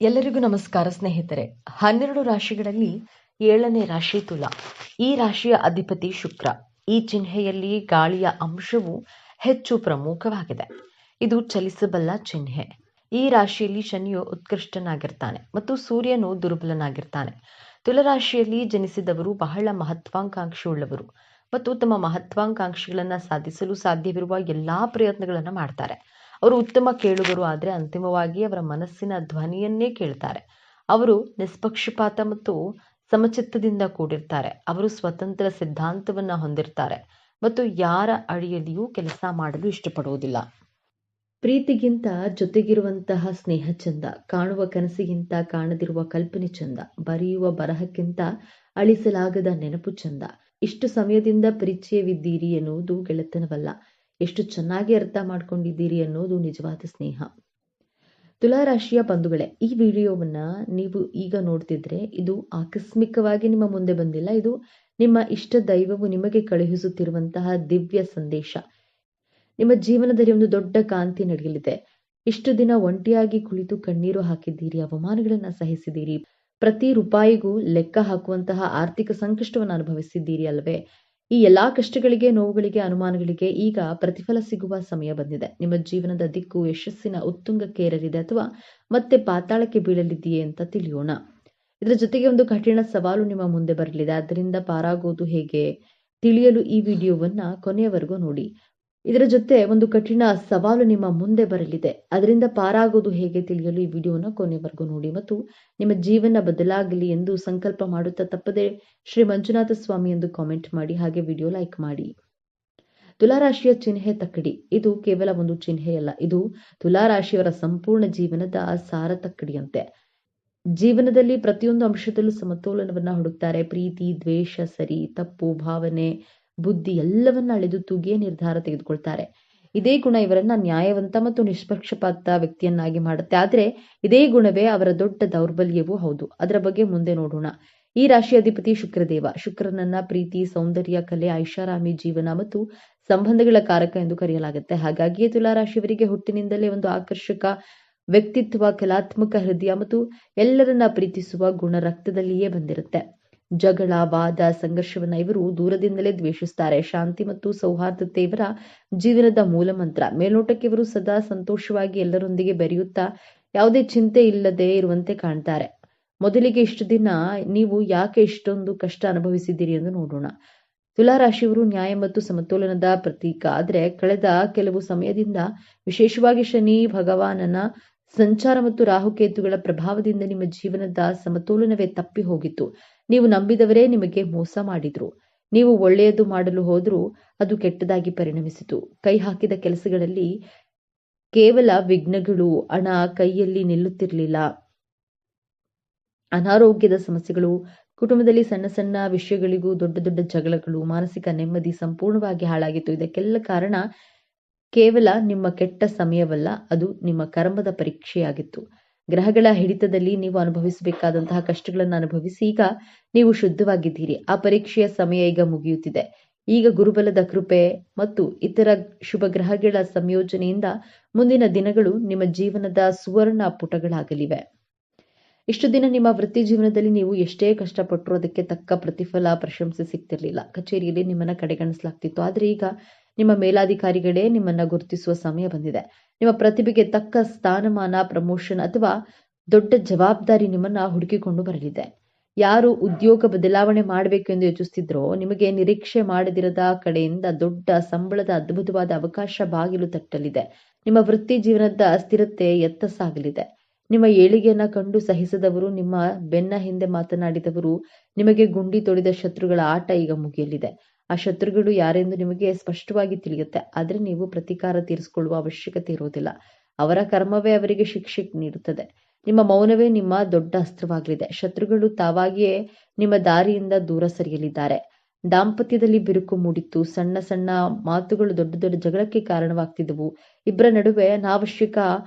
ಎಲ್ಲರಿಗೂ ನಮಸ್ಕಾರ ಸ್ನೇಹಿತರೆ. 12 ರಾಶಿಗಳಲ್ಲಿ 7ನೇ ರಾಶಿ ತುಲಾ. ಈ ರಾಶಿಯ ಅಧಿಪತಿ ಶುಕ್ರ. ಈ ಚಿಹ್ನೆಯಲ್ಲಿ ಗಾಳಿಯ ಅಂಶವು ಹೆಚ್ಚು ಪ್ರಮುಖವಾಗಿದೆ. ಇದು ಚಲಿಸಬಲ್ಲ ಚಿಹ್ನೆ. ಈ ರಾಶಿಯಲ್ಲಿ ಶನಿಯು ಉತ್ಕೃಷ್ಟನಾಗಿರ್ತಾನೆ ಮತ್ತು ಸೂರ್ಯನು ದುರ್ಬಲನಾಗಿರ್ತಾನೆ. ತುಲಾರಾಶಿಯಲ್ಲಿ ಜನಿಸಿದವರು ಬಹಳ ಮಹತ್ವಾಕಾಂಕ್ಷೆಯುಳ್ಳವರು ಮತ್ತು ತಮ್ಮ ಮಹತ್ವಾಕಾಂಕ್ಷೆಗಳನ್ನು ಸಾಧಿಸಲು ಸಾಧ್ಯವಿರುವ ಎಲ್ಲಾ ಪ್ರಯತ್ನಗಳನ್ನು ಮಾಡ್ತಾರೆ. ಅವರು ಉತ್ತಮ ಕೇಳುಗರು, ಆದರೆ ಅಂತಿಮವಾಗಿ ಅವರ ಮನಸ್ಸಿನ ಧ್ವನಿಯನ್ನೇ ಕೇಳ್ತಾರೆ. ಅವರು ನಿಷ್ಪಕ್ಷಪಾತ ಮತ್ತು ಸಮಚಿತ್ತದಿಂದ ಕೂಡಿರ್ತಾರೆ. ಅವರು ಸ್ವತಂತ್ರ ಸಿದ್ಧಾಂತವನ್ನ ಹೊಂದಿರ್ತಾರೆ ಮತ್ತು ಯಾರ ಅಡಿಯಲ್ಲಿಯೂ ಕೆಲಸ ಮಾಡಲು ಇಷ್ಟಪಡುವುದಿಲ್ಲ. ಪ್ರೀತಿಗಿಂತ ಜೊತೆಗಿರುವಂತಹ ಸ್ನೇಹ ಚಂದ, ಕಾಣುವ ಕನಸಿಗಿಂತ ಕಾಣದಿರುವ ಕಲ್ಪನೆ ಚಂದ, ಬರೆಯುವ ಬರಹಕ್ಕಿಂತ ಅಳಿಸಲಾಗದ ನೆನಪು ಚಂದ. ಇಷ್ಟು ಸಮಯದಿಂದ ಪರಿಚಯವಿದ್ದೀರಿ ಎನ್ನುವುದು ಗೆಳೆತನವಲ್ಲ, ಎಷ್ಟು ಚೆನ್ನಾಗಿ ಅರ್ಥ ಮಾಡ್ಕೊಂಡಿದ್ದೀರಿ ಅನ್ನೋದು ನಿಜವಾದ ಸ್ನೇಹ. ತುಲಾರಾಶಿಯ ಬಂಧುಗಳೇ, ಈ ವಿಡಿಯೋವನ್ನ ನೀವು ಈಗ ನೋಡ್ತಿದ್ರೆ ಇದು ಆಕಸ್ಮಿಕವಾಗಿ ನಿಮ್ಮ ಮುಂದೆ ಬಂದಿಲ್ಲ. ಇದು ನಿಮ್ಮ ಇಷ್ಟ ದೈವವು ನಿಮಗೆ ಕಳುಹಿಸುತ್ತಿರುವಂತಹ ದಿವ್ಯ ಸಂದೇಶ. ನಿಮ್ಮ ಜೀವನದಲ್ಲಿ ಒಂದು ದೊಡ್ಡ ಕಾಂತಿ ನಡೆಯಲಿದೆ. ಇಷ್ಟು ದಿನ ಒಂಟಿಯಾಗಿ ಕುಳಿತು ಕಣ್ಣೀರು ಹಾಕಿದ್ದೀರಿ, ಅವಮಾನಗಳನ್ನ ಸಹಿಸಿದ್ದೀರಿ, ಪ್ರತಿ ರೂಪಾಯಿಗೂ ಲೆಕ್ಕ ಹಾಕುವಂತಹ ಆರ್ಥಿಕ ಸಂಕಷ್ಟವನ್ನು ಅನುಭವಿಸಿದ್ದೀರಿ ಅಲ್ವೇ? ಈ ಎಲ್ಲಾ ಕಷ್ಟಗಳಿಗೆ, ನೋವುಗಳಿಗೆ, ಅನುಮಾನಗಳಿಗೆ ಈಗ ಪ್ರತಿಫಲ ಸಿಗುವ ಸಮಯ ಬಂದಿದೆ. ನಿಮ್ಮ ಜೀವನದ ದಿಕ್ಕು ಯಶಸ್ಸಿನ ಉತ್ತುಂಗಕ್ಕೇರಲಿದೆ ಅಥವಾ ಮತ್ತೆ ಪಾತಾಳಕ್ಕೆ ಬೀಳಲಿದೆಯೇ ಅಂತ ತಿಳಿಯೋಣ. ಇದರ ಜೊತೆಗೆ ಒಂದು ಕಠಿಣ ಸವಾಲು ನಿಮ್ಮ ಮುಂದೆ ಬರಲಿದೆ. ಅದರಿಂದ ಪಾರಾಗೋದು ಹೇಗೆ ತಿಳಿಯಲು ಈ ವಿಡಿಯೋವನ್ನ ಕೊನೆಯವರೆಗೂ ನೋಡಿ. ಇದರ ಜೊತೆ ಒಂದು ಕಠಿಣ ಸವಾಲು ನಿಮ್ಮ ಮುಂದೆ ಬರಲಿದೆ. ಅದರಿಂದ ಪಾರಾಗೋದು ಹೇಗೆ ತಿಳಿಯಲು ಈ ವಿಡಿಯೋನ ಕೊನೆವರೆಗೂ ನೋಡಿ ಮತ್ತು ನಿಮ್ಮ ಜೀವನ ಬದಲಾಗಲಿ ಎಂದು ಸಂಕಲ್ಪ ಮಾಡುತ್ತಾ ತಪ್ಪದೆ ಶ್ರೀ ಮಂಜುನಾಥ ಸ್ವಾಮಿ ಎಂದು ಕಾಮೆಂಟ್ ಮಾಡಿ, ಹಾಗೆ ವಿಡಿಯೋ ಲೈಕ್ ಮಾಡಿ. ತುಲಾರಾಶಿಯ ಚಿಹ್ನೆ ತಕ್ಕಡಿ. ಇದು ಕೇವಲ ಒಂದು ಚಿಹ್ನೆಯಲ್ಲ, ಇದು ತುಲಾರಾಶಿಯವರ ಸಂಪೂರ್ಣ ಜೀವನದ ಸಾರ ತಕ್ಕಡಿಯಂತೆ. ಜೀವನದಲ್ಲಿ ಪ್ರತಿಯೊಂದು ಅಂಶದಲ್ಲೂ ಸಮತೋಲನವನ್ನ ಹುಡುಕ್ತಾರೆ. ಪ್ರೀತಿ, ದ್ವೇಷ, ಸರಿ ತಪ್ಪು, ಭಾವನೆ, ಬುದ್ಧಿ ಎಲ್ಲವನ್ನ ಅಳೆದು ತೂಗಿಯೇ ನಿರ್ಧಾರ ತೆಗೆದುಕೊಳ್ತಾರೆ. ಇದೇ ಗುಣ ಇವರನ್ನ ನ್ಯಾಯವಂತ ಮತ್ತು ನಿಷ್ಪಕ್ಷಪಾತ ವ್ಯಕ್ತಿಯನ್ನಾಗಿ ಮಾಡುತ್ತೆ. ಆದ್ರೆ ಇದೇ ಗುಣವೇ ಅವರ ದೊಡ್ಡ ದೌರ್ಬಲ್ಯವೂ ಹೌದು. ಅದರ ಬಗ್ಗೆ ಮುಂದೆ ನೋಡೋಣ. ಈ ರಾಶಿ ಅಧಿಪತಿ ಶುಕ್ರದೇವ. ಶುಕ್ರನನ್ನ ಪ್ರೀತಿ, ಸೌಂದರ್ಯ, ಕಲೆ, ಐಷಾರಾಮಿ ಜೀವನ ಮತ್ತು ಸಂಬಂಧಗಳ ಕಾರಕ ಎಂದು ಕರೆಯಲಾಗುತ್ತೆ. ಹಾಗಾಗಿಯೇ ತುಲಾರಾಶಿಯವರಿಗೆ ಹುಟ್ಟಿನಿಂದಲೇ ಒಂದು ಆಕರ್ಷಕ ವ್ಯಕ್ತಿತ್ವ, ಕಲಾತ್ಮಕ ಹೃದಯ ಮತ್ತು ಎಲ್ಲರನ್ನ ಪ್ರೀತಿಸುವ ಗುಣ ರಕ್ತದಲ್ಲಿಯೇ ಬಂದಿರುತ್ತೆ. ಜಗಳ, ವಾದ, ಸಂಘರ್ಷವನ್ನ ಇವರು ದೂರದಿಂದಲೇ ದ್ವೇಷಿಸ್ತಾರೆ. ಶಾಂತಿ ಮತ್ತು ಸೌಹಾರ್ದತೆ ಇವರ ಜೀವನದ ಮೂಲ ಮಂತ್ರ. ಮೇಲ್ನೋಟಕ್ಕೆ ಇವರು ಸದಾ ಸಂತೋಷವಾಗಿ ಎಲ್ಲರೊಂದಿಗೆ ಬೆರೆಯುತ್ತಾ ಯಾವುದೇ ಚಿಂತೆ ಇಲ್ಲದೆ ಇರುವಂತೆ ಕಾಣ್ತಾರೆ. ಮೊದಲಿಗೆ ಇಷ್ಟು ದಿನ ನೀವು ಯಾಕೆ ಇಷ್ಟೊಂದು ಕಷ್ಟ ಅನುಭವಿಸಿದ್ದೀರಿ ಎಂದು ನೋಡೋಣ. ತುಲಾರಾಶಿಯವರು ನ್ಯಾಯ ಮತ್ತು ಸಮತೋಲನದ ಪ್ರತೀಕ. ಆದ್ರೆ ಕಳೆದ ಕೆಲವು ಸಮಯದಿಂದ, ವಿಶೇಷವಾಗಿ ಶನಿ ಭಗವಾನನ ಸಂಚಾರ ಮತ್ತು ರಾಹುಕೇತುಗಳ ಪ್ರಭಾವದಿಂದ ನಿಮ್ಮ ಜೀವನದ ಸಮತೋಲನವೇ ತಪ್ಪಿ ಹೋಗಿತ್ತು. ನೀವು ನಂಬಿದವರೇ ನಿಮಗೆ ಮೋಸ ಮಾಡಿದ್ರು. ನೀವು ಒಳ್ಳೆಯದು ಮಾಡಲು ಹೋದ್ರೂ ಅದು ಕೆಟ್ಟದಾಗಿ ಪರಿಣಮಿಸಿತು. ಕೈ ಹಾಕಿದ ಕೆಲಸಗಳಲ್ಲಿ ಕೇವಲ ವಿಘ್ನಗಳು, ಹಣ ಕೈಯಲ್ಲಿ ನಿಲ್ಲುತ್ತಿರಲಿಲ್ಲ, ಅನಾರೋಗ್ಯದ ಸಮಸ್ಯೆಗಳು, ಕುಟುಂಬದಲ್ಲಿ ಸಣ್ಣ ಸಣ್ಣ ವಿಷಯಗಳಿಗೂ ದೊಡ್ಡ ದೊಡ್ಡ ಜಗಳಗಳು, ಮಾನಸಿಕ ನೆಮ್ಮದಿ ಸಂಪೂರ್ಣವಾಗಿ ಹಾಳಾಗಿತ್ತು. ಇದಕ್ಕೆಲ್ಲ ಕಾರಣ ಕೇವಲ ನಿಮ್ಮ ಕೆಟ್ಟ ಸಮಯವಲ್ಲ, ಅದು ನಿಮ್ಮ ಕರ್ಮದ ಪರೀಕ್ಷೆಯಾಗಿತ್ತು. ಗ್ರಹಗಳ ಹಿಡಿತದಲ್ಲಿ ನೀವು ಅನುಭವಿಸಬೇಕಾದಂತಹ ಕಷ್ಟಗಳನ್ನು ಅನುಭವಿಸಿ ಈಗ ನೀವು ಶುದ್ಧವಾಗಿದ್ದೀರಿ. ಆ ಪರೀಕ್ಷೆಯ ಸಮಯ ಈಗ ಮುಗಿಯುತ್ತಿದೆ. ಈಗ ಗುರುಬಲದ ಕೃಪೆ ಮತ್ತು ಇತರ ಶುಭ ಗ್ರಹಗಳ ಸಂಯೋಜನೆಯಿಂದ ಮುಂದಿನ ದಿನಗಳು ನಿಮ್ಮ ಜೀವನದ ಸುವರ್ಣ ಪುಟಗಳಾಗಲಿವೆ. ಇಷ್ಟು ದಿನ ನಿಮ್ಮ ವೃತ್ತಿ ಜೀವನದಲ್ಲಿ ನೀವು ಎಷ್ಟೇ ಕಷ್ಟಪಟ್ಟರೂ ಅದಕ್ಕೆ ತಕ್ಕ ಪ್ರತಿಫಲ, ಪ್ರಶಂಸೆ ಸಿಗ್ತಿರ್ಲಿಲ್ಲ. ಕಚೇರಿಯಲ್ಲಿ ನಿಮ್ಮನ್ನ ಕಡೆಗಣಿಸಲಾಗ್ತಿತ್ತು. ಆದ್ರೆ ಈಗ ನಿಮ್ಮ ಮೇಲಾಧಿಕಾರಿಗಳೇ ನಿಮ್ಮನ್ನ ಗುರುತಿಸುವ ಸಮಯ ಬಂದಿದೆ. ನಿಮ್ಮ ಪ್ರತಿಭೆಗೆ ತಕ್ಕ ಸ್ಥಾನಮಾನ, ಪ್ರಮೋಷನ್ ಅಥವಾ ದೊಡ್ಡ ಜವಾಬ್ದಾರಿ ನಿಮ್ಮನ್ನ ಹುಡುಕಿಕೊಂಡು ಬರಲಿದೆ. ಯಾರು ಉದ್ಯೋಗ ಬದಲಾವಣೆ ಮಾಡಬೇಕು ಎಂದು ಯೋಚಿಸ್ತಿದ್ರೋ ನಿಮಗೆ ನಿರೀಕ್ಷೆ ಮಾಡದಿರದ ಕಡೆಯಿಂದ ದೊಡ್ಡ ಸಂಬಳದ ಅದ್ಭುತವಾದ ಅವಕಾಶ ಬಾಗಿಲು ತಟ್ಟಲಿದೆ. ನಿಮ್ಮ ವೃತ್ತಿ ಜೀವನದ ಸ್ಥಿರತೆ ಎತ್ತ ಸಾಗಲಿದೆ. ನಿಮ್ಮ ಏಳಿಗೆಯನ್ನ ಕಂಡು ಸಹಿಸದವರು, ನಿಮ್ಮ ಬೆನ್ನ ಹಿಂದೆ ಮಾತನಾಡಿದವರು, ನಿಮಗೆ ಗುಂಡಿ ತೊಡಿದ ಶತ್ರುಗಳ ಆಟ ಈಗ ಮುಗಿಯಲಿದೆ. ಆ ಶತ್ರುಗಳು ಯಾರೆಂದು ನಿಮಗೆ ಸ್ಪಷ್ಟವಾಗಿ ತಿಳಿಯುತ್ತೆ. ಆದ್ರೆ ನೀವು ಪ್ರತೀಕಾರ ತೀರಿಸಿಕೊಳ್ಳುವ ಅವಶ್ಯಕತೆ ಇರುವುದಿಲ್ಲ. ಅವರ ಕರ್ಮವೇ ಅವರಿಗೆ ಶಿಕ್ಷೆ ನೀಡುತ್ತದೆ. ನಿಮ್ಮ ಮೌನವೇ ನಿಮ್ಮ ದೊಡ್ಡ ಅಸ್ತ್ರವಾಗಲಿದೆ. ಶತ್ರುಗಳು ತಾವಾಗಿಯೇ ನಿಮ್ಮ ದಾರಿಯಿಂದ ದೂರ ಸರಿಯಲಿದ್ದಾರೆ. ದಾಂಪತ್ಯದಲ್ಲಿ ಬಿರುಕು ಮೂಡಿತ್ತು. ಸಣ್ಣ ಸಣ್ಣ ಮಾತುಗಳು ದೊಡ್ಡ ದೊಡ್ಡ ಜಗಳಕ್ಕೆ ಕಾರಣವಾಗ್ತಿದ್ದವು. ಇಬ್ಬರ ನಡುವೆ ಅನಾವಶ್ಯಕ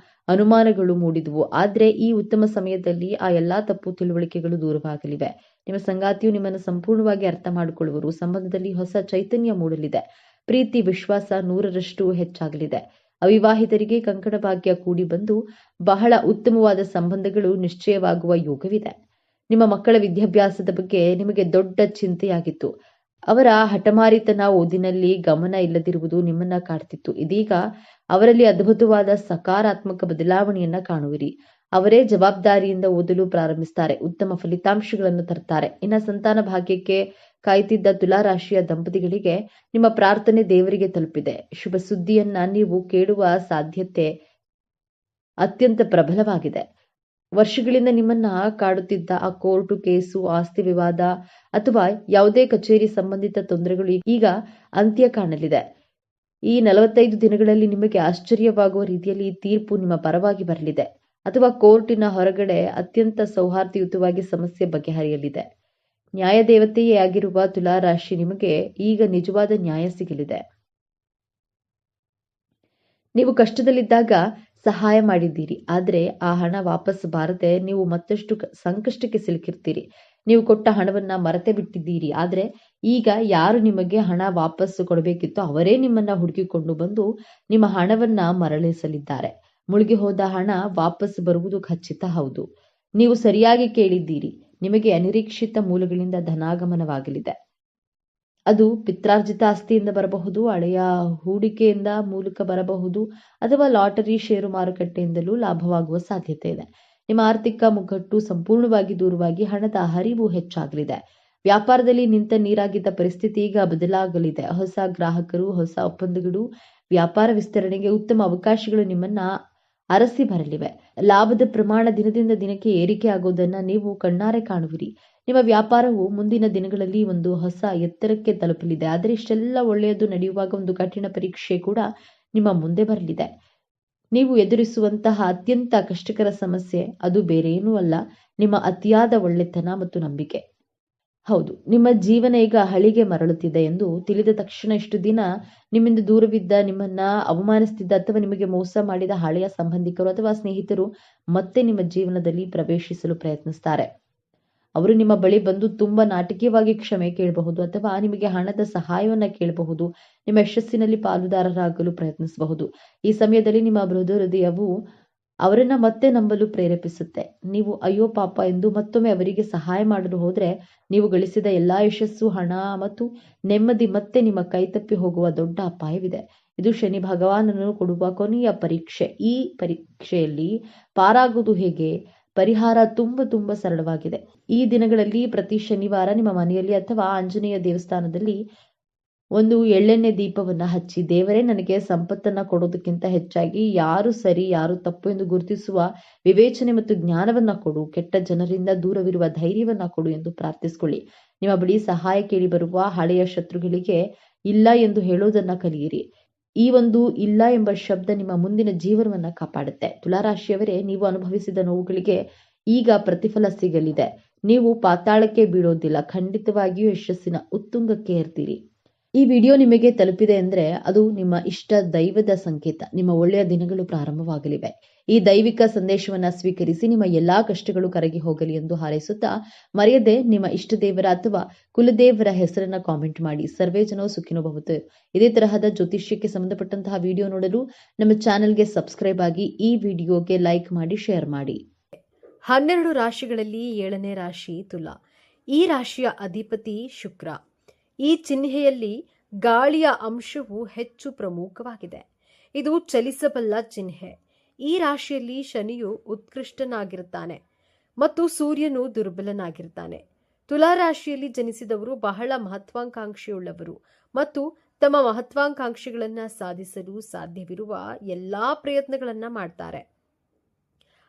ಅನುಮಾನಗಳು ಮೂಡಿದವು. ಆದ್ರೆ ಈ ಉತ್ತಮ ಸಮಯದಲ್ಲಿ ಆ ಎಲ್ಲಾ ತಪ್ಪು ತಿಳುವಳಿಕೆಗಳು ದೂರವಾಗಲಿವೆ. ನಿಮ್ಮ ಸಂಗಾತಿಯು ನಿಮ್ಮನ್ನು ಸಂಪೂರ್ಣವಾಗಿ ಅರ್ಥ ಮಾಡಿಕೊಳ್ಳುವರು. ಸಂಬಂಧದಲ್ಲಿ ಹೊಸ ಚೈತನ್ಯ ಮೂಡಲಿದೆ. ಪ್ರೀತಿ, ವಿಶ್ವಾಸ 100ರಷ್ಟು ಹೆಚ್ಚಾಗಲಿದೆ. ಅವಿವಾಹಿತರಿಗೆ ಕಂಕಣ ಭಾಗ್ಯ ಕೂಡಿ ಬಂದು ಬಹಳ ಉತ್ತಮವಾದ ಸಂಬಂಧಗಳು ನಿಶ್ಚಯವಾಗುವ ಯೋಗವಿದೆ. ನಿಮ್ಮ ಮಕ್ಕಳ ವಿದ್ಯಾಭ್ಯಾಸದ ಬಗ್ಗೆ ನಿಮಗೆ ದೊಡ್ಡ ಚಿಂತೆಯಾಗಿತ್ತು. ಅವರ ಹಠಮಾರಿತನ, ಓದಿನಲ್ಲಿ ಗಮನ ಇಲ್ಲದಿರುವುದು ನಿಮ್ಮನ್ನ ಕಾಡ್ತಿತ್ತು. ಇದೀಗ ಅವರಲ್ಲಿ ಅದ್ಭುತವಾದ ಸಕಾರಾತ್ಮಕ ಬದಲಾವಣೆಯನ್ನ ಕಾಣುವಿರಿ. ಅವರೇ ಜವಾಬ್ದಾರಿಯಿಂದ ಓದಲು ಪ್ರಾರಂಭಿಸ್ತಾರೆ, ಉತ್ತಮ ಫಲಿತಾಂಶಗಳನ್ನು ತರ್ತಾರೆ. ಇನ್ನು ಸಂತಾನ ಭಾಗ್ಯಕ್ಕೆ ಕಾಯ್ತಿದ್ದ ತುಲಾರಾಶಿಯ ದಂಪತಿಗಳಿಗೆ ನಿಮ್ಮ ಪ್ರಾರ್ಥನೆ ದೇವರಿಗೆ ತಲುಪಿದೆ. ಶುಭ ಸುದ್ದಿಯನ್ನ ನೀವು ಕೇಳುವ ಸಾಧ್ಯತೆ ಅತ್ಯಂತ ಪ್ರಬಲವಾಗಿದೆ. ವರ್ಷಗಳಿಂದ ನಿಮ್ಮನ್ನ ಕಾಡುತ್ತಿದ್ದ ಆ ಕೋರ್ಟು ಕೇಸು, ಆಸ್ತಿ ವಿವಾದ ಅಥವಾ ಯಾವುದೇ ಕಚೇರಿ ಸಂಬಂಧಿತ ತೊಂದರೆಗಳು ಈಗ ಅಂತ್ಯ ಕಾಣಲಿದೆ. ಈ 45 ದಿನಗಳಲ್ಲಿ ನಿಮಗೆ ಆಶ್ಚರ್ಯವಾಗುವ ರೀತಿಯಲ್ಲಿ ಈ ತೀರ್ಪು ನಿಮ್ಮ ಪರವಾಗಿ ಬರಲಿದೆ ಅಥವಾ ಕೋರ್ಟಿನ ಹೊರಗಡೆ ಅತ್ಯಂತ ಸೌಹಾರ್ದಯುತವಾಗಿ ಸಮಸ್ಯೆ ಬಗೆಹರಿಯಲಿದೆ. ನ್ಯಾಯದೇವತೆಯೇ ಆಗಿರುವ ತುಲಾರಾಶಿ ನಿಮಗೆ ಈಗ ನಿಜವಾದ ನ್ಯಾಯ ಸಿಗಲಿದೆ. ನೀವು ಕಷ್ಟದಲ್ಲಿದ್ದಾಗ ಸಹಾಯ ಮಾಡಿದ್ದೀರಿ, ಆದರೆ ಆ ಹಣ ವಾಪಸ್ ಬಾರದೆ ನೀವು ಮತ್ತಷ್ಟು ಸಂಕಷ್ಟಕ್ಕೆ ಸಿಲುಕಿರ್ತೀರಿ. ನೀವು ಕೊಟ್ಟ ಹಣವನ್ನ ಮರೆತೇ ಬಿಟ್ಟಿದ್ದೀರಿ, ಆದರೆ ಈಗ ಯಾರು ನಿಮಗೆ ಹಣ ವಾಪಸ್ಸು ಕೊಡಬೇಕಿತ್ತೋ ಅವರೇ ನಿಮ್ಮನ್ನ ಹುಡುಕಿಕೊಂಡು ಬಂದು ನಿಮ್ಮ ಹಣವನ್ನ ಮರಳಿಸಲಿದ್ದಾರೆ. ಮುಳುಗಿ ಹೋದ ಹಣ ವಾಪಸ್ ಬರುವುದು ಖಚಿತ. ಹೌದು, ನೀವು ಸರಿಯಾಗಿ ಕೇಳಿದ್ದೀರಿ. ನಿಮಗೆ ಅನಿರೀಕ್ಷಿತ ಮೂಲಗಳಿಂದ ಧನಾಗಮನವಾಗಲಿದೆ. ಅದು ಪಿತ್ರಾರ್ಜಿತ ಆಸ್ತಿಯಿಂದ ಬರಬಹುದು, ಹಳೆಯ ಹೂಡಿಕೆಯಿಂದ ಮೂಲಕ ಬರಬಹುದು, ಅಥವಾ ಲಾಟರಿ, ಷೇರು ಮಾರುಕಟ್ಟೆಯಿಂದಲೂ ಲಾಭವಾಗುವ ಸಾಧ್ಯತೆ ಇದೆ. ನಿಮ್ಮ ಆರ್ಥಿಕ ಮುಗ್ಗಟ್ಟು ಸಂಪೂರ್ಣವಾಗಿ ದೂರವಾಗಿ ಹಣದ ಹರಿವು ಹೆಚ್ಚಾಗಲಿದೆ. ವ್ಯಾಪಾರದಲ್ಲಿ ನಿಂತ ನೀರಾಗಿದ್ದ ಪರಿಸ್ಥಿತಿ ಈಗ ಬದಲಾಗಲಿದೆ. ಹೊಸ ಗ್ರಾಹಕರು, ಹೊಸ ಒಪ್ಪಂದಗಳು, ವ್ಯಾಪಾರ ವಿಸ್ತರಣೆಗೆ ಉತ್ತಮ ಅವಕಾಶಗಳು ನಿಮ್ಮನ್ನ ಅರಸಿ ಬರಲಿವೆ. ಲಾಭದ ಪ್ರಮಾಣ ದಿನದಿಂದ ದಿನಕ್ಕೆ ಏರಿಕೆ ಆಗೋದನ್ನ ನೀವು ಕಣ್ಣಾರೆ ಕಾಣುವಿರಿ. ನಿಮ್ಮ ವ್ಯಾಪಾರವು ಮುಂದಿನ ದಿನಗಳಲ್ಲಿ ಒಂದು ಹೊಸ ಎತ್ತರಕ್ಕೆ ತಲುಪಲಿದೆ. ಆದರೆ ಇಷ್ಟೆಲ್ಲ ಒಳ್ಳೆಯದು ನಡೆಯುವಾಗ ಒಂದು ಕಠಿಣ ಪರೀಕ್ಷೆ ಕೂಡ ನಿಮ್ಮ ಮುಂದೆ ಬರಲಿದೆ. ನೀವು ಎದುರಿಸುವಂತಹ ಅತ್ಯಂತ ಕಷ್ಟಕರ ಸಮಸ್ಯೆ ಅದು ಬೇರೇನೂ ಅಲ್ಲ, ನಿಮ್ಮ ಅತಿಯಾದ ಒಳ್ಳೆತನ ಮತ್ತು ನಂಬಿಕೆ. ಹೌದು, ನಿಮ್ಮ ಜೀವನ ಈಗ ಹಳಿಗೆ ಮರಳುತ್ತಿದೆ ಎಂದು ತಿಳಿದ ತಕ್ಷಣ ಇಷ್ಟು ದಿನ ನಿಮ್ಮಿಂದ ದೂರವಿದ್ದ, ನಿಮ್ಮನ್ನ ಅವಮಾನಿಸುತ್ತಿದ್ದ ಅಥವಾ ನಿಮಗೆ ಮೋಸ ಮಾಡಿದ ಹಳೆಯ ಸಂಬಂಧಿಕರು ಅಥವಾ ಸ್ನೇಹಿತರು ಮತ್ತೆ ನಿಮ್ಮ ಜೀವನದಲ್ಲಿ ಪ್ರವೇಶಿಸಲು ಪ್ರಯತ್ನಿಸ್ತಾರೆ. ಅವರು ನಿಮ್ಮ ಬಳಿ ಬಂದು ತುಂಬಾ ನಾಟಕೀಯವಾಗಿ ಕ್ಷಮೆ ಕೇಳಬಹುದು ಅಥವಾ ನಿಮಗೆ ಹಣದ ಸಹಾಯವನ್ನ ಕೇಳಬಹುದು. ನಿಮ್ಮ ಯಶಸ್ಸಿನಲ್ಲಿ ಪಾಲುದಾರರಾಗಲು ಪ್ರಯತ್ನಿಸಬಹುದು. ಈ ಸಮಯದಲ್ಲಿ ನಿಮ್ಮ ಮೃದು ಹೃದಯವು ಅವರನ್ನ ಮತ್ತೆ ನಂಬಲು ಪ್ರೇರೇಪಿಸುತ್ತೆ. ನೀವು ಅಯ್ಯೋ ಪಾಪ ಎಂದು ಮತ್ತೊಮ್ಮೆ ಅವರಿಗೆ ಸಹಾಯ ಮಾಡಲು ಹೋದ್ರೆ ನೀವು ಗಳಿಸಿದ ಎಲ್ಲಾ ಯಶಸ್ಸು, ಹಣ ಮತ್ತು ನೆಮ್ಮದಿ ಮತ್ತೆ ನಿಮ್ಮ ಕೈತಪ್ಪಿ ಹೋಗುವ ದೊಡ್ಡ ಅಪಾಯವಿದೆ. ಇದು ಶನಿ ಭಗವಾನನು ಕೊಡುವ ಕೊನೆಯ ಪರೀಕ್ಷೆ. ಈ ಪರೀಕ್ಷೆಯಲ್ಲಿ ಪಾರಾಗುವುದು ಹೇಗೆ? ಪರಿಹಾರ ತುಂಬಾ ಸರಳವಾಗಿದೆ. ಈ ದಿನಗಳಲ್ಲಿ ಪ್ರತಿ ಶನಿವಾರ ನಿಮ್ಮ ಮನೆಯಲ್ಲಿ ಅಥವಾ ಆಂಜನೇಯ ದೇವಸ್ಥಾನದಲ್ಲಿ ಒಂದು ಎಳ್ಳೆಣ್ಣೆ ದೀಪವನ್ನ ಹಚ್ಚಿ, ದೇವರೇ ನನಗೆ ಸಂಪತ್ತನ್ನ ಕೊಡೋದಕ್ಕಿಂತ ಹೆಚ್ಚಾಗಿ ಯಾರು ಸರಿ ಯಾರು ತಪ್ಪು ಎಂದು ಗುರುತಿಸುವ ವಿವೇಚನೆ ಮತ್ತು ಜ್ಞಾನವನ್ನ ಕೊಡು, ಕೆಟ್ಟ ಜನರಿಂದ ದೂರವಿರುವ ಧೈರ್ಯವನ್ನ ಕೊಡು ಎಂದು ಪ್ರಾರ್ಥಿಸಿಕೊಳ್ಳಿ. ನಿಮ್ಮ ಬಳಿ ಸಹಾಯ ಕೇಳಿ ಬರುವ ಹಳೆಯ ಶತ್ರುಗಳಿಗೆ ಇಲ್ಲ ಎಂದು ಹೇಳೋದನ್ನ ಕಲಿಯಿರಿ. ಈ ಒಂದು ಇಲ್ಲ ಎಂಬ ಶಬ್ದ ನಿಮ್ಮ ಮುಂದಿನ ಜೀವನವನ್ನ ಕಾಪಾಡುತ್ತೆ. ತುಲಾರಾಶಿಯವರೇ, ನೀವು ಅನುಭವಿಸಿದ ನೋವುಗಳಿಗೆ ಈಗ ಪ್ರತಿಫಲ ಸಿಗಲಿದೆ. ನೀವು ಪಾತಾಳಕ್ಕೆ ಬೀಳೋದಿಲ್ಲ, ಖಂಡಿತವಾಗಿಯೂ ಯಶಸ್ಸಿನ ಉತ್ತುಂಗಕ್ಕೆ ಏರ್ತೀರಿ. ಈ ವಿಡಿಯೋ ನಿಮಗೆ ತಲುಪಿದೆ ಅಂದ್ರೆ ಅದು ನಿಮ್ಮ ಇಷ್ಟ ದೈವದ ಸಂಕೇತ. ನಿಮ್ಮ ಒಳ್ಳೆಯ ದಿನಗಳು ಪ್ರಾರಂಭವಾಗಲಿವೆ. ಈ ದೈವಿಕ ಸಂದೇಶವನ್ನ ಸ್ವೀಕರಿಸಿ ನಿಮ್ಮ ಎಲ್ಲಾ ಕಷ್ಟಗಳು ಕರಗಿ ಹೋಗಲಿ ಎಂದು ಹಾರೈಸುತ್ತಾ, ಮರೆಯದೆ ನಿಮ್ಮ ಇಷ್ಟ ದೇವರ ಅಥವಾ ಕುಲದೇವರ ಹೆಸರನ್ನ ಕಾಮೆಂಟ್ ಮಾಡಿ. ಸರ್ವೇ ಜನೋ ಸುಖಿನೋ ಭವಂತು. ಇದೇ ತರಹದ ಜ್ಯೋತಿಷ್ಯಕ್ಕೆ ಸಂಬಂಧಪಟ್ಟಂತಹ ವಿಡಿಯೋ ನೋಡಲು ನಮ್ಮ ಚಾನೆಲ್ಗೆ ಸಬ್ಸ್ಕ್ರೈಬ್ ಆಗಿ, ಈ ವಿಡಿಯೋಗೆ ಲೈಕ್ ಮಾಡಿ, ಶೇರ್ ಮಾಡಿ. 12 ರಾಶಿಗಳಲ್ಲಿ 7ನೇ ರಾಶಿ ತುಲಾ. ಈ ರಾಶಿಯ ಅಧಿಪತಿ ಶುಕ್ರ. ಈ ಚಿಹ್ನೆಯಲ್ಲಿ ಗಾಳಿಯ ಅಂಶವು ಹೆಚ್ಚು ಪ್ರಮುಖವಾಗಿದೆ. ಇದು ಚಲಿಸಬಲ್ಲ ಚಿಹ್ನೆ. ಈ ರಾಶಿಯಲ್ಲಿ ಶನಿಯು ಉತ್ಕೃಷ್ಟನಾಗಿರುತ್ತಾನೆ ಮತ್ತು ಸೂರ್ಯನು ದುರ್ಬಲನಾಗಿರ್ತಾನೆ. ತುಲಾ ರಾಶಿಯಲ್ಲಿ ಜನಿಸಿದವರು ಬಹಳ ಮಹತ್ವಾಕಾಂಕ್ಷೆಯುಳ್ಳವರು ಮತ್ತು ತಮ್ಮ ಮಹತ್ವಾಕಾಂಕ್ಷೆಗಳನ್ನು ಸಾಧಿಸಲು ಸಾಧ್ಯವಿರುವ ಎಲ್ಲಾ ಪ್ರಯತ್ನಗಳನ್ನ ಮಾಡ್ತಾರೆ.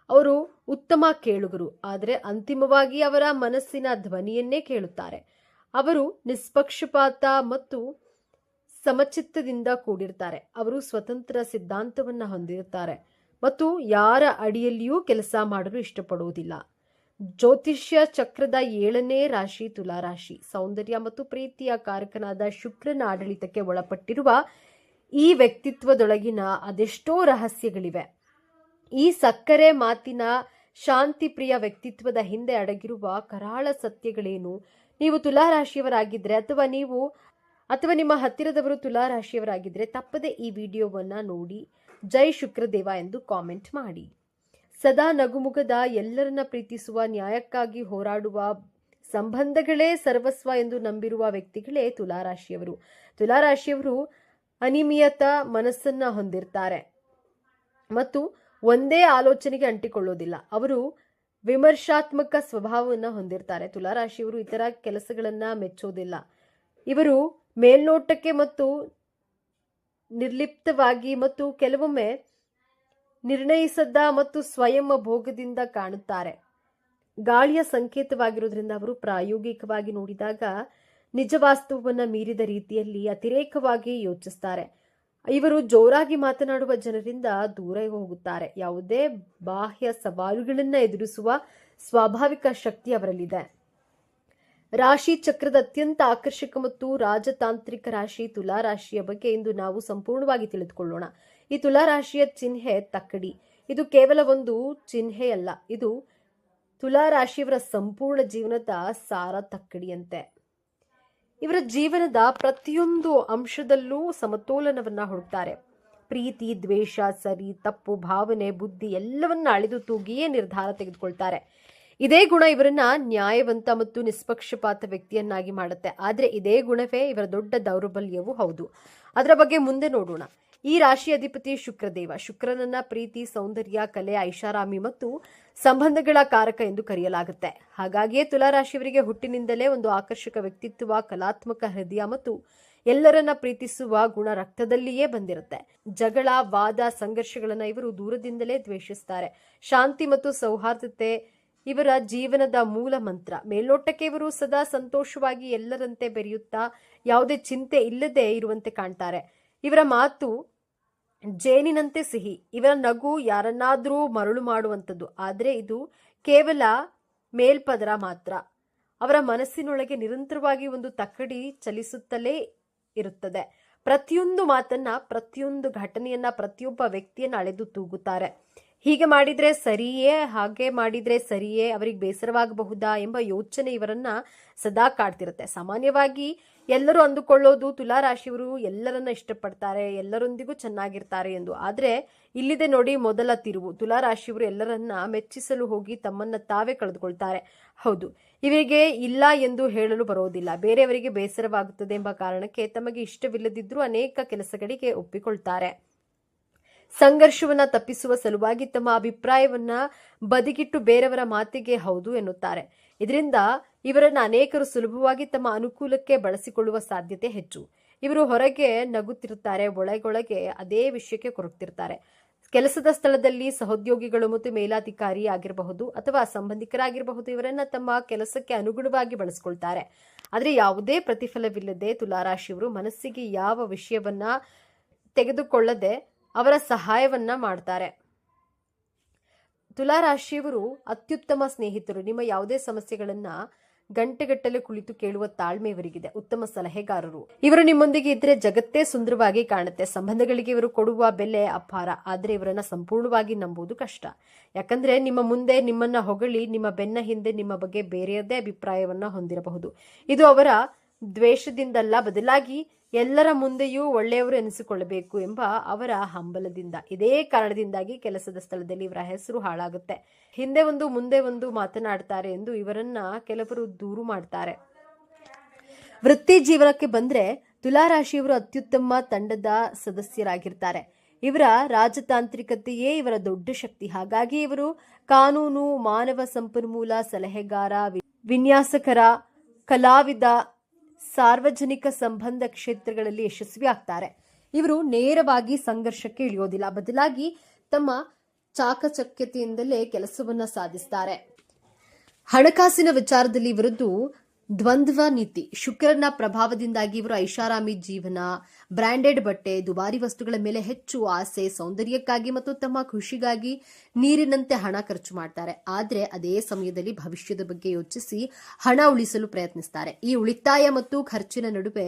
ಅವರು ಉತ್ತಮ ಕೇಳುಗರು, ಆದರೆ ಅಂತಿಮವಾಗಿ ಅವರ ಮನಸ್ಸಿನ ಧ್ವನಿಯನ್ನೇ ಕೇಳುತ್ತಾರೆ. ಅವರು ನಿಷ್ಪಕ್ಷಪಾತ ಮತ್ತು ಸಮಚಿತ್ತದಿಂದ ಕೂಡಿರ್ತಾರೆ. ಅವರು ಸ್ವತಂತ್ರ ಸಿದ್ಧಾಂತವನ್ನ ಹೊಂದಿರುತ್ತಾರೆ ಮತ್ತು ಯಾರ ಅಡಿಯಲ್ಲಿಯೂ ಕೆಲಸ ಮಾಡಲು ಇಷ್ಟಪಡುವುದಿಲ್ಲ. ಜ್ಯೋತಿಷ್ಯ ಚಕ್ರದ 7ನೇ ರಾಶಿ ತುಲಾರಾಶಿ. ಸೌಂದರ್ಯ ಮತ್ತು ಪ್ರೀತಿಯ ಕಾರಕನಾದ ಶುಕ್ರನ ಆಡಳಿತಕ್ಕೆ ಒಳಪಟ್ಟಿರುವ ಈ ವ್ಯಕ್ತಿತ್ವದೊಳಗಿನ ಅದೆಷ್ಟೋ ರಹಸ್ಯಗಳಿವೆ. ಈ ಸಕ್ಕರೆ ಮಾತಿನ ಶಾಂತಿಪ್ರಿಯ ವ್ಯಕ್ತಿತ್ವದ ಹಿಂದೆ ಅಡಗಿರುವ ಕರಾಳ ಸತ್ಯಗಳೇನು? ನೀವು ತುಲಾರಾಶಿಯವರಾಗಿದ್ದರೆ ಅಥವಾ ನಿಮ್ಮ ಹತ್ತಿರದವರು ತುಲಾರಾಶಿಯವರಾಗಿದ್ದರೆ ತಪ್ಪದೆ ಈ ವಿಡಿಯೋವನ್ನ ನೋಡಿ ಜೈ ಶುಕ್ರದೇವ ಎಂದು ಕಾಮೆಂಟ್ ಮಾಡಿ. ಸದಾ ನಗುಮುಗದ, ಎಲ್ಲರನ್ನ ಪ್ರೀತಿಸುವ, ನ್ಯಾಯಕ್ಕಾಗಿ ಹೋರಾಡುವ, ಸಂಬಂಧಗಳೇ ಸರ್ವಸ್ವ ಎಂದು ನಂಬಿರುವ ವ್ಯಕ್ತಿಗಳೇ ತುಲಾರಾಶಿಯವರು. ತುಲಾರಾಶಿಯವರು ಅನಿಯಮಿತ ಮನಸ್ಸನ್ನ ಹೊಂದಿರ್ತಾರೆ ಮತ್ತು ಒಂದೇ ಆಲೋಚನೆಗೆ ಅಂಟಿಕೊಳ್ಳೋದಿಲ್ಲ. ಅವರು ವಿಮರ್ಶಾತ್ಮಕ ಸ್ವಭಾವವನ್ನು ಹೊಂದಿರ್ತಾರೆ. ತುಲಾರಾಶಿಯವರು ಇತರ ಕೆಲಸಗಳನ್ನ ಮೆಚ್ಚೋದಿಲ್ಲ. ಇವರು ಮೇಲ್ನೋಟಕ್ಕೆ ಮತ್ತು ನಿರ್ಲಿಪ್ತವಾಗಿ ಮತ್ತು ಕೆಲವೊಮ್ಮೆ ನಿರ್ಣಯಿಸದ ಮತ್ತು ಸ್ವಯಂ ಭೋಗದಿಂದ ಕಾಣುತ್ತಾರೆ. ಗಾಳಿಯ ಸಂಕೇತವಾಗಿರೋದ್ರಿಂದ ಅವರು ಪ್ರಾಯೋಗಿಕವಾಗಿ ನೋಡಿದಾಗ ನಿಜ ವಾಸ್ತವವನ್ನು ಮೀರಿದ ರೀತಿಯಲ್ಲಿ ಅತಿರೇಕವಾಗಿ ಯೋಚಿಸ್ತಾರೆ. ಇವರು ಜೋರಾಗಿ ಮಾತನಾಡುವ ಜನರಿಂದ ದೂರ ಹೋಗುತ್ತಾರೆ. ಯಾವುದೇ ಬಾಹ್ಯ ಸವಾಲುಗಳನ್ನು ಎದುರಿಸುವ ಸ್ವಾಭಾವಿಕ ಶಕ್ತಿ ಅವರಲ್ಲಿದೆ. ರಾಶಿ ಚಕ್ರದ ಅತ್ಯಂತ ಆಕರ್ಷಕ ಮತ್ತು ರಾಜತಾಂತ್ರಿಕ ರಾಶಿ ತುಲಾರಾಶಿಯ ಬಗ್ಗೆ ಇಂದು ನಾವು ಸಂಪೂರ್ಣವಾಗಿ ತಿಳಿದುಕೊಳ್ಳೋಣ. ಈ ತುಲಾರಾಶಿಯ ಚಿಹ್ನೆ ತಕ್ಕಡಿ. ಇದು ಕೇವಲ ಒಂದು ಚಿಹ್ನೆಯಲ್ಲ, ಇದು ತುಲಾರಾಶಿಯವರ ಸಂಪೂರ್ಣ ಜೀವನದ ಸಾರ ತಕ್ಕಡಿಯಂತೆ. ಇವರ ಜೀವನದ ಪ್ರತಿಯೊಂದು ಅಂಶದಲ್ಲೂ ಸಮತೋಲನವನ್ನ ಹುಡುಕ್ತಾರೆ. ಪ್ರೀತಿ, ದ್ವೇಷ, ಸರಿ ತಪ್ಪು, ಭಾವನೆ, ಬುದ್ಧಿ ಎಲ್ಲವನ್ನ ಅಳೆದು ತೂಗಿಯೇ ನಿರ್ಧಾರ ತೆಗೆದುಕೊಳ್ತಾರೆ. ಇದೇ ಗುಣ ಇವರನ್ನ ನ್ಯಾಯವಂತ ಮತ್ತು ನಿಷ್ಪಕ್ಷಪಾತ ವ್ಯಕ್ತಿಯನ್ನಾಗಿ ಮಾಡುತ್ತೆ. ಆದರೆ ಇದೇ ಗುಣವೇ ಇವರ ದೊಡ್ಡ ದೌರ್ಬಲ್ಯವೂ ಹೌದು. ಅದರ ಬಗ್ಗೆ ಮುಂದೆ ನೋಡೋಣ. ಈ ರಾಶಿ ಅಧಿಪತಿ ಶುಕ್ರದೇವ. ಶುಕ್ರನನ್ನ ಪ್ರೀತಿ, ಸೌಂದರ್ಯ, ಕಲೆ, ಐಷಾರಾಮಿ ಮತ್ತು ಸಂಬಂಧಗಳ ಕಾರಕ ಎಂದು ಕರೆಯಲಾಗುತ್ತೆ. ಹಾಗಾಗಿಯೇ ತುಲಾರಾಶಿಯವರಿಗೆ ಹುಟ್ಟಿನಿಂದಲೇ ಒಂದು ಆಕರ್ಷಕ ವ್ಯಕ್ತಿತ್ವ, ಕಲಾತ್ಮಕ ಹೃದಯ ಮತ್ತು ಎಲ್ಲರನ್ನ ಪ್ರೀತಿಸುವ ಗುಣ ರಕ್ತದಲ್ಲಿಯೇ ಬಂದಿರುತ್ತೆ. ಜಗಳ, ವಾದ, ಸಂಘರ್ಷಗಳನ್ನ ಇವರು ದೂರದಿಂದಲೇ ದ್ವೇಷಿಸ್ತಾರೆ. ಶಾಂತಿ ಮತ್ತು ಸೌಹಾರ್ದತೆ ಇವರ ಜೀವನದ ಮೂಲ ಮಂತ್ರ. ಮೇಲ್ನೋಟಕ್ಕೆ ಇವರು ಸದಾ ಸಂತೋಷವಾಗಿ ಎಲ್ಲರಂತೆ ಬೆರೆಯುತ್ತಾ ಯಾವುದೇ ಚಿಂತೆ ಇಲ್ಲದೆ ಇರುವಂತೆ ಕಾಣ್ತಾರೆ. ಇವರ ಮಾತು ಜೇನಿನಂತೆ ಸಿಹಿ. ಇವರ ನಗು ಯಾರನ್ನಾದರೂ ಮರಳು ಮಾಡುವಂಥದ್ದು. ಆದರೆ ಇದು ಕೇವಲ ಮೇಲ್ಪದರ ಮಾತ್ರ. ಅವರ ಮನಸ್ಸಿನೊಳಗೆ ನಿರಂತರವಾಗಿ ಒಂದು ತಕ್ಕಡಿ ಚಲಿಸುತ್ತಲೇ ಇರುತ್ತದೆ. ಪ್ರತಿಯೊಂದು ಮಾತನ್ನ, ಪ್ರತಿಯೊಂದು ಘಟನೆಯನ್ನ, ಪ್ರತಿಯೊಬ್ಬ ವ್ಯಕ್ತಿಯನ್ನ ಅಳೆದು ತೂಗುತ್ತಾರೆ. ಹೀಗೆ ಮಾಡಿದ್ರೆ ಸರಿಯೇ, ಹಾಗೆ ಮಾಡಿದ್ರೆ ಸರಿಯೇ, ಅವರಿಗೆ ಬೇಸರವಾಗಬಹುದಾ ಎಂಬ ಯೋಚನೆ ಇವರನ್ನ ಸದಾ ಕಾಡ್ತಿರುತ್ತೆ. ಸಾಮಾನ್ಯವಾಗಿ ಎಲ್ಲರೂ ಅಂದುಕೊಳ್ಳೋದು ತುಲಾರಾಶಿಯವರು ಎಲ್ಲರನ್ನ ಇಷ್ಟಪಡ್ತಾರೆ, ಎಲ್ಲರೊಂದಿಗೂ ಚೆನ್ನಾಗಿರ್ತಾರೆ ಎಂದು. ಆದರೆ ಇಲ್ಲಿದೆ ನೋಡಿ ಮೊದಲ ತಿರುವು. ತುಲಾರಾಶಿಯವರು ಎಲ್ಲರನ್ನ ಮೆಚ್ಚಿಸಲು ಹೋಗಿ ತಮ್ಮನ್ನ ತಾವೇ ಕಳೆದುಕೊಳ್ತಾರೆ. ಹೌದು, ಇವರಿಗೆ ಇಲ್ಲ ಎಂದು ಹೇಳಲು ಬರೋದಿಲ್ಲ. ಬೇರೆಯವರಿಗೆ ಬೇಸರವಾಗುತ್ತದೆ ಎಂಬ ಕಾರಣಕ್ಕೆ ತಮಗೆ ಇಷ್ಟವಿಲ್ಲದಿದ್ರೂ ಅನೇಕ ಕೆಲಸಗಳಿಗೆ ಒಪ್ಪಿಕೊಳ್ತಾರೆ. ಸಂಘರ್ಷವನ್ನ ತಪ್ಪಿಸುವ ಸಲುವಾಗಿ ತಮ್ಮ ಅಭಿಪ್ರಾಯವನ್ನ ಬದಿಗಿಟ್ಟು ಬೇರೆಯವರ ಮಾತಿಗೆ ಹೌದು ಎನ್ನುತ್ತಾರೆ. ಇದರಿಂದ ಇವರನ್ನ ಅನೇಕರು ಸುಲಭವಾಗಿ ತಮ್ಮ ಅನುಕೂಲಕ್ಕೆ ಬಳಸಿಕೊಳ್ಳುವ ಸಾಧ್ಯತೆ ಹೆಚ್ಚು. ಇವರು ಹೊರಗೆ ನಗುತ್ತಿರುತ್ತಾರೆ, ಒಳಗೊಳಗೆ ಅದೇ ವಿಷಯಕ್ಕೆ ಕೊರಗ್ತಿರ್ತಾರೆ. ಕೆಲಸದ ಸ್ಥಳದಲ್ಲಿ ಸಹೋದ್ಯೋಗಿಗಳು ಮತ್ತು ಮೇಲಾಧಿಕಾರಿ ಆಗಿರಬಹುದು ಅಥವಾ ಸಂಬಂಧಿಕರಾಗಿರಬಹುದು, ಇವರನ್ನ ತಮ್ಮ ಕೆಲಸಕ್ಕೆ ಅನುಗುಣವಾಗಿ ಬಳಸಿಕೊಳ್ತಾರೆ. ಆದರೆ ಯಾವುದೇ ಪ್ರತಿಫಲವಿಲ್ಲದೆ ತುಲಾರಾಶಿಯವರು ಮನಸ್ಸಿಗೆ ಯಾವ ವಿಷಯವನ್ನ ತೆಗೆದುಕೊಳ್ಳದೆ ಅವರ ಸಹಾಯವನ್ನ ಮಾಡ್ತಾರೆ. ತುಲಾರಾಶಿಯವರು ಅತ್ಯುತ್ತಮ ಸ್ನೇಹಿತರು. ನಿಮ್ಮ ಯಾವುದೇ ಸಮಸ್ಯೆಗಳನ್ನ ಗಂಟೆಗಟ್ಟಲೆ ಕುಳಿತು ಕೇಳುವ ತಾಳ್ಮೆ ಇವರಿಗಿದೆ. ಉತ್ತಮ ಸಲಹೆಗಾರರು. ಇವರು ನಿಮ್ಮೊಂದಿಗೆ ಇದ್ರೆ ಜಗತ್ತೇ ಸುಂದರವಾಗಿ ಕಾಣುತ್ತೆ. ಸಂಬಂಧಗಳಿಗೆ ಇವರು ಕೊಡುವ ಬೆಲೆ ಅಪಾರ. ಆದರೆ ಇವರನ್ನ ಸಂಪೂರ್ಣವಾಗಿ ನಂಬುವುದು ಕಷ್ಟ. ಯಾಕಂದ್ರೆ ನಿಮ್ಮ ಮುಂದೆ ನಿಮ್ಮನ್ನ ಹೊಗಳಿ ನಿಮ್ಮ ಬೆನ್ನ ಹಿಂದೆ ನಿಮ್ಮ ಬಗ್ಗೆ ಬೇರೆಯದೇ ಅಭಿಪ್ರಾಯವನ್ನ ಹೊಂದಿರಬಹುದು. ಇದು ಅವರ ದ್ವೇಷದಿಂದಲ್ಲ, ಬದಲಾಗಿ ಎಲ್ಲರ ಮುಂದೆಯೂ ಒಳ್ಳೆಯವರು ಎನಿಸಿಕೊಳ್ಳಬೇಕು ಎಂಬ ಅವರ ಹಂಬಲದಿಂದ. ಇದೇ ಕಾರಣದಿಂದಾಗಿ ಕೆಲಸದ ಸ್ಥಳದಲ್ಲಿ ಇವರ ಹೆಸರು ಹಾಳಾಗುತ್ತೆ. ಹಿಂದೆ ಒಂದು ಮುಂದೆ ಒಂದು ಮಾತನಾಡ್ತಾರೆ ಎಂದು ಇವರನ್ನ ಕೆಲವರು ದೂರು ಮಾಡ್ತಾರೆ. ವೃತ್ತಿ ಜೀವನಕ್ಕೆ ಬಂದ್ರೆ ತುಲಾರಾಶಿಯವರು ಅತ್ಯುತ್ತಮ ತಂಡದ ಸದಸ್ಯರಾಗಿರ್ತಾರೆ. ಇವರ ರಾಜತಾಂತ್ರಿಕತೆಯೇ ಇವರ ದೊಡ್ಡ ಶಕ್ತಿ. ಹಾಗಾಗಿ ಇವರು ಕಾನೂನು, ಮಾನವ ಸಂಪನ್ಮೂಲ, ಸಲಹೆಗಾರ, ವಿನ್ಯಾಸಕರ, ಕಲಾವಿದ, ಸಾರ್ವಜನಿಕ ಸಂಬಂಧ ಕ್ಷೇತ್ರಗಳಲ್ಲಿ ಯಶಸ್ವಿ ಆಗ್ತಾರೆ. ಇವರು ನೇರವಾಗಿ ಸಂಘರ್ಷಕ್ಕೆ ಇಳಿಯೋದಿಲ್ಲ, ಬದಲಾಗಿ ತಮ್ಮ ಚಾಕಚಕ್ಯತೆಯಿಂದಲೇ ಕೆಲಸವನ್ನ ಸಾಧಿಸ್ತಾರೆ. ಹಣಕಾಸಿನ ವಿಚಾರದಲ್ಲಿ ಇವರದ್ದು ದ್ವಂದ್ವ ನೀತಿ. ಶುಕ್ರನ ಪ್ರಭಾವದಿಂದಾಗಿ ಇವರು ಐಷಾರಾಮಿ ಜೀವನ, ಬ್ರಾಂಡೆಡ್ ಬಟ್ಟೆ, ದುಬಾರಿ ವಸ್ತುಗಳ ಮೇಲೆ ಹೆಚ್ಚು ಆಸೆ, ಸೌಂದರ್ಯಕ್ಕಾಗಿ ಮತ್ತು ತಮ್ಮ ಖುಷಿಗಾಗಿ ನೀರಿನಂತೆ ಹಣ ಖರ್ಚು ಮಾಡ್ತಾರೆ. ಆದರೆ ಅದೇ ಸಮಯದಲ್ಲಿ ಭವಿಷ್ಯದ ಬಗ್ಗೆ ಯೋಚಿಸಿ ಹಣ ಉಳಿಸಲು ಪ್ರಯತ್ನಿಸ್ತಾರೆ. ಈ ಉಳಿತಾಯ ಮತ್ತು ಖರ್ಚಿನ ನಡುವೆ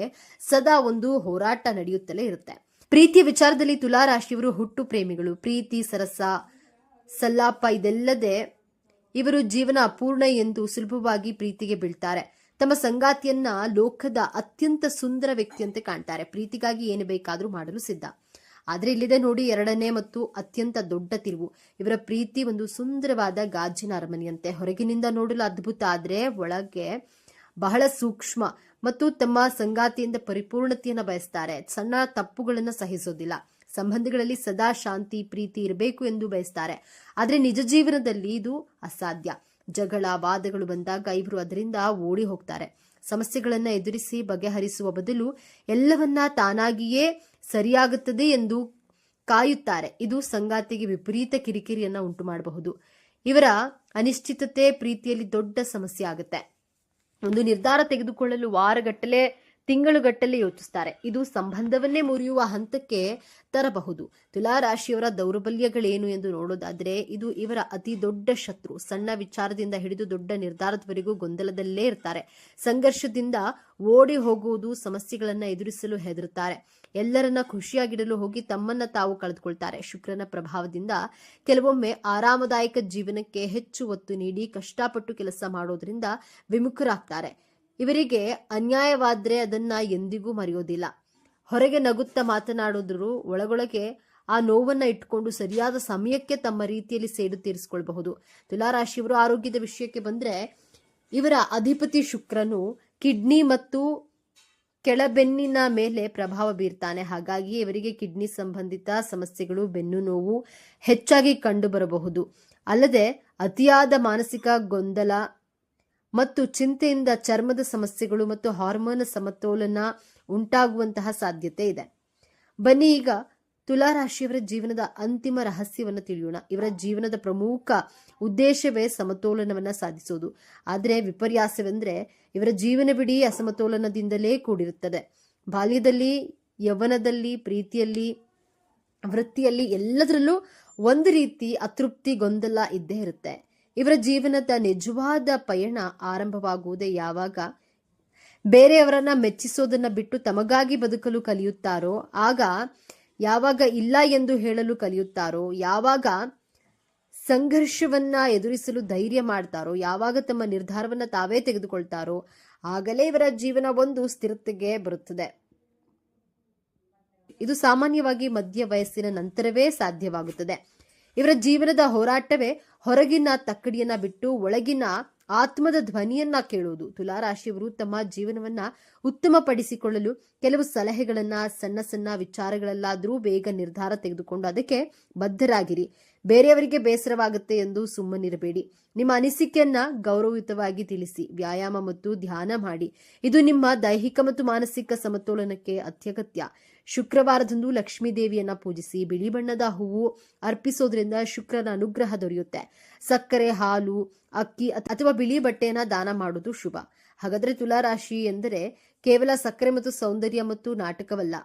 ಸದಾ ಒಂದು ಹೋರಾಟ ನಡೆಯುತ್ತಲೇ ಇರುತ್ತೆ. ಪ್ರೀತಿಯ ವಿಚಾರದಲ್ಲಿ ತುಲಾರಾಶಿಯವರು ಹುಟ್ಟು ಪ್ರೇಮಿಗಳು. ಪ್ರೀತಿ, ಸರಸ, ಸಲ್ಲಾಪ ಇದೆಲ್ಲದೆ ಇವರು ಜೀವನ ಅಪೂರ್ಣ ಎಂದು ಸುಲಭವಾಗಿ ಪ್ರೀತಿಗೆ ಬೀಳ್ತಾರೆ. ತಮ್ಮ ಸಂಗಾತಿಯನ್ನ ಲೋಕದ ಅತ್ಯಂತ ಸುಂದರ ವ್ಯಕ್ತಿಯಂತೆ ಕಾಣ್ತಾರೆ. ಪ್ರೀತಿಗಾಗಿ ಏನು ಬೇಕಾದರೂ ಮಾಡಲು ಸಿದ್ಧ. ಆದ್ರೆ ಇಲ್ಲಿದೆ ನೋಡಿ ಎರಡನೇ ಮತ್ತು ಅತ್ಯಂತ ದೊಡ್ಡ ತಿರುವು. ಇವರ ಪ್ರೀತಿ ಒಂದು ಸುಂದರವಾದ ಗಾಜಿನ ಅರಮನೆಯಂತೆ. ಹೊರಗಿನಿಂದ ನೋಡಲು ಅದ್ಭುತ, ಆದ್ರೆ ಒಳಗೆ ಬಹಳ ಸೂಕ್ಷ್ಮ ಮತ್ತು ತಮ್ಮ ಸಂಗಾತಿಯಿಂದ ಪರಿಪೂರ್ಣತೆಯನ್ನು ಬಯಸ್ತಾರೆ. ಸಣ್ಣ ತಪ್ಪುಗಳನ್ನು ಸಹಿಸೋದಿಲ್ಲ. ಸಂಬಂಧಗಳಲ್ಲಿ ಸದಾ ಶಾಂತಿ ಪ್ರೀತಿ ಇರಬೇಕು ಎಂದು ಬಯಸ್ತಾರೆ. ಆದ್ರೆ ನಿಜ ಜೀವನದಲ್ಲಿ ಇದು ಅಸಾಧ್ಯ. ಜಗಳ ವಾದಗಳು ಬಂದಾಗ ಇವರು ಅದರಿಂದ ಓಡಿ ಹೋಗ್ತಾರೆ. ಸಮಸ್ಯೆಗಳನ್ನ ಎದುರಿಸಿ ಬಗೆಹರಿಸುವ ಬದಲು ಎಲ್ಲವನ್ನ ತಾನಾಗಿಯೇ ಸರಿಯಾಗುತ್ತದೆ ಎಂದು ಕಾಯುತ್ತಾರೆ. ಇದು ಸಂಗಾತಿಗೆ ವಿಪರೀತ ಕಿರಿಕಿರಿಯನ್ನ ಉಂಟು ಮಾಡಬಹುದು. ಇವರ ಅನಿಶ್ಚಿತತೆ ಪ್ರೀತಿಯಲ್ಲಿ ದೊಡ್ಡ ಸಮಸ್ಯೆ ಆಗುತ್ತೆ. ಒಂದು ನಿರ್ಧಾರ ತೆಗೆದುಕೊಳ್ಳಲು ವಾರಗಟ್ಟಲೆ ತಿಂಗಳುಗಟ್ಟಲೆ ಯೋಚಿಸ್ತಾರೆ. ಇದು ಸಂಬಂಧವನ್ನೇ ಮುರಿಯುವ ಹಂತಕ್ಕೆ ತರಬಹುದು. ತುಲಾ ರಾಶಿಯವರ ದೌರ್ಬಲ್ಯಗಳೇನು ಎಂದು ನೋಡೋದಾದ್ರೆ, ಇದು ಇವರ ಅತಿ ದೊಡ್ಡ ಶತ್ರು. ಸಣ್ಣ ವಿಚಾರದಿಂದ ಹಿಡಿದು ದೊಡ್ಡ ನಿರ್ಧಾರದವರೆಗೂ ಗೊಂದಲದಲ್ಲೇ ಇರ್ತಾರೆ. ಸಂಘರ್ಷದಿಂದ ಓಡಿ ಹೋಗುವುದು, ಸಮಸ್ಯೆಗಳನ್ನ ಎದುರಿಸಲು ಹೆದರುತ್ತಾರೆ. ಎಲ್ಲರನ್ನ ಖುಷಿಯಾಗಿಡಲು ಹೋಗಿ ತಮ್ಮನ್ನ ತಾವು ಕಳೆದುಕೊಳ್ತಾರೆ. ಶುಕ್ರನ ಪ್ರಭಾವದಿಂದ ಕೆಲವೊಮ್ಮೆ ಆರಾಮದಾಯಕ ಜೀವನಕ್ಕೆ ಹೆಚ್ಚು ಒತ್ತು ನೀಡಿ ಕಷ್ಟಪಟ್ಟು ಕೆಲಸ ಮಾಡೋದ್ರಿಂದ ವಿಮುಖರಾಗ್ತಾರೆ. ಇವರಿಗೆ ಅನ್ಯಾಯವಾದ್ರೆ ಅದನ್ನ ಎಂದಿಗೂ ಮರೆಯೋದಿಲ್ಲ. ಹೊರಗೆ ನಗುತ್ತಾ ಮಾತನಾಡೋದ್ರು ಒಳಗೊಳಗೆ ಆ ನೋವನ್ನ ಇಟ್ಕೊಂಡು ಸರಿಯಾದ ಸಮಯಕ್ಕೆ ತಮ್ಮ ರೀತಿಯಲ್ಲಿ ಸೇಡು ತೀರಿಸಿಕೊಳ್ಳಬಹುದು. ತುಲಾರಾಶಿಯವರು ಆರೋಗ್ಯದ ವಿಷಯಕ್ಕೆ ಬಂದ್ರೆ, ಇವರ ಅಧಿಪತಿ ಶುಕ್ರನು ಕಿಡ್ನಿ ಮತ್ತು ಕೆಳಬೆನ್ನಿನ ಮೇಲೆ ಪ್ರಭಾವ ಬೀರ್ತಾನೆ. ಹಾಗಾಗಿ ಇವರಿಗೆ ಕಿಡ್ನಿ ಸಂಬಂಧಿತ ಸಮಸ್ಯೆಗಳು, ಬೆನ್ನು ನೋವು ಹೆಚ್ಚಾಗಿ ಕಂಡು ಬರಬಹುದು. ಅಲ್ಲದೆ ಅತಿಯಾದ ಮಾನಸಿಕ ಗೊಂದಲ ಮತ್ತು ಚಿಂತೆಯಿಂದ ಚರ್ಮದ ಸಮಸ್ಯೆಗಳು ಮತ್ತು ಹಾರ್ಮೋನ್ ಸಮತೋಲನ ಉಂಟಾಗುವಂತಹ ಸಾಧ್ಯತೆ ಇದೆ. ಬನ್ನಿ ಈಗ ತುಲಾರಾಶಿಯವರ ಜೀವನದ ಅಂತಿಮ ರಹಸ್ಯವನ್ನು ತಿಳಿಯೋಣ. ಇವರ ಜೀವನದ ಪ್ರಮುಖ ಉದ್ದೇಶವೇ ಸಮತೋಲನವನ್ನ ಸಾಧಿಸೋದು. ಆದರೆ ವಿಪರ್ಯಾಸವೆಂದ್ರೆ ಇವರ ಜೀವನವಿಡೀ ಅಸಮತೋಲನದಿಂದಲೇ ಕೂಡಿರುತ್ತದೆ. ಬಾಲ್ಯದಲ್ಲಿ, ಯೌವನದಲ್ಲಿ, ಪ್ರೀತಿಯಲ್ಲಿ, ವೃತ್ತಿಯಲ್ಲಿ ಎಲ್ಲದರಲ್ಲೂ ಒಂದು ರೀತಿ ಅತೃಪ್ತಿ, ಗೊಂದಲ ಇದ್ದೇ ಇರುತ್ತೆ. ಇವರ ಜೀವನದ ನಿಜವಾದ ಪಯಣ ಆರಂಭವಾಗುವುದೇ ಯಾವಾಗ ಬೇರೆಯವರನ್ನ ಮೆಚ್ಚಿಸೋದನ್ನ ಬಿಟ್ಟು ತಮಗಾಗಿ ಬದುಕಲು ಕಲಿಯುತ್ತಾರೋ, ಆಗ ಯಾವಾಗ ಇಲ್ಲ ಎಂದು ಹೇಳಲು ಕಲಿಯುತ್ತಾರೋ, ಯಾವಾಗ ಸಂಘರ್ಷವನ್ನ ಎದುರಿಸಲು ಧೈರ್ಯ ಮಾಡ್ತಾರೋ, ಯಾವಾಗ ತಮ್ಮ ನಿರ್ಧಾರವನ್ನ ತಾವೇ ತೆಗೆದುಕೊಳ್ತಾರೋ, ಆಗಲೇ ಇವರ ಜೀವನ ಒಂದು ಸ್ಥಿರತೆಗೆ ಬರುತ್ತದೆ. ಇದು ಸಾಮಾನ್ಯವಾಗಿ ಮಧ್ಯ ವಯಸ್ಸಿನ ನಂತರವೇ ಸಾಧ್ಯವಾಗುತ್ತದೆ. ಇವರ ಜೀವನದ ಹೋರಾಟವೇ ಹೊರಗಿನ ತಕ್ಕಡಿಯನ್ನ ಬಿಟ್ಟು ಒಳಗಿನ ಆತ್ಮದ ಧ್ವನಿಯನ್ನ ಕೇಳುವುದು. ತುಲಾರಾಶಿಯವರು ತಮ್ಮ ಜೀವನವನ್ನ ಉತ್ತಮಪಡಿಸಿಕೊಳ್ಳಲು ಕೆಲವು ಸಲಹೆಗಳನ್ನ, ಸಣ್ಣ ಸಣ್ಣ ವಿಚಾರಗಳಲ್ಲಾದರೂ ಬೇಗ ನಿರ್ಧಾರ ತೆಗೆದುಕೊಂಡು ಅದಕ್ಕೆ ಬದ್ಧರಾಗಿರಿ. ಬೇರೆಯವರಿಗೆ ಬೇಸರವಾಗುತ್ತೆ ಎಂದು ಸುಮ್ಮನಿರಬೇಡಿ. ನಿಮ್ಮ ಅನಿಸಿಕೆಯನ್ನ ಗೌರವಯುತವಾಗಿ ತಿಳಿಸಿ. ವ್ಯಾಯಾಮ ಮತ್ತು ಧ್ಯಾನ ಮಾಡಿ. ಇದು ನಿಮ್ಮ ದೈಹಿಕ ಮತ್ತು ಮಾನಸಿಕ ಸಮತೋಲನಕ್ಕೆ ಅತ್ಯಗತ್ಯ. ಶುಕ್ರವಾರದಂದು ಲಕ್ಷ್ಮೀ ದೇವಿಯನ್ನ ಪೂಜಿಸಿ. ಬಿಳಿ ಬಣ್ಣದ ಹೂವು ಅರ್ಪಿಸೋದ್ರಿಂದ ಶುಕ್ರನ ಅನುಗ್ರಹ ದೊರೆಯುತ್ತೆ. ಸಕ್ಕರೆ, ಹಾಲು, ಅಕ್ಕಿ ಅಥವಾ ಬಿಳಿ ಬಟ್ಟೆಯನ್ನ ದಾನ ಮಾಡುವುದು ಶುಭ. ಹಾಗಾದ್ರೆ ತುಲಾರಾಶಿ ಎಂದರೆ ಕೇವಲ ಸಕ್ಕರೆ ಮತ್ತು ಸೌಂದರ್ಯ ಮತ್ತು ನಾಟಕವಲ್ಲ.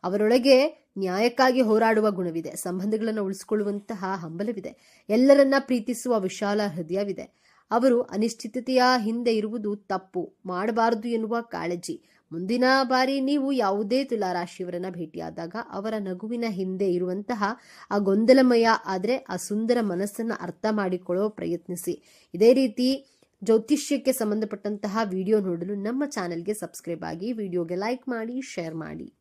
ಅವರೊಳಗೆ ನ್ಯಾಯಕ್ಕಾಗಿ ಹೋರಾಡುವ ಗುಣವಿದೆ. ಸಂಬಂಧಗಳನ್ನು ಉಳಿಸಿಕೊಳ್ಳುವಂತಹ ಹಂಬಲವಿದೆ. ಎಲ್ಲರನ್ನ ಪ್ರೀತಿಸುವ ವಿಶಾಲ ಹೃದಯವಿದೆ. ಅವರು ಅನಿಶ್ಚಿತತೆಯ ಹಿಂದೆ ಇರುವುದು ತಪ್ಪು ಮಾಡಬಾರದು ಎನ್ನುವ ಕಾಳಜಿ. ಮುಂದಿನ ಬಾರಿ ನೀವು ಯಾವುದೇ ತುಲಾರಾಶಿಯವರನ್ನ ಭೇಟಿಯಾದಾಗ ಅವರ ನಗುವಿನ ಹಿಂದೆ ಇರುವಂತಹ ಆ ಗೊಂದಲಮಯ ಆದರೆ ಆ ಸುಂದರ ಮನಸ್ಸನ್ನ ಅರ್ಥ ಮಾಡಿಕೊಳ್ಳೋ ಪ್ರಯತ್ನಿಸಿ. ಇದೇ ರೀತಿ ಜ್ಯೋತಿಷ್ಯಕ್ಕೆ ಸಂಬಂಧಪಟ್ಟಂತಹ ವಿಡಿಯೋ ನೋಡಲು ನಮ್ಮ ಚಾನೆಲ್ಗೆ ಸಬ್ಸ್ಕ್ರೈಬ್ ಆಗಿ, ವಿಡಿಯೋಗೆ ಲೈಕ್ ಮಾಡಿ, ಶೇರ್ ಮಾಡಿ.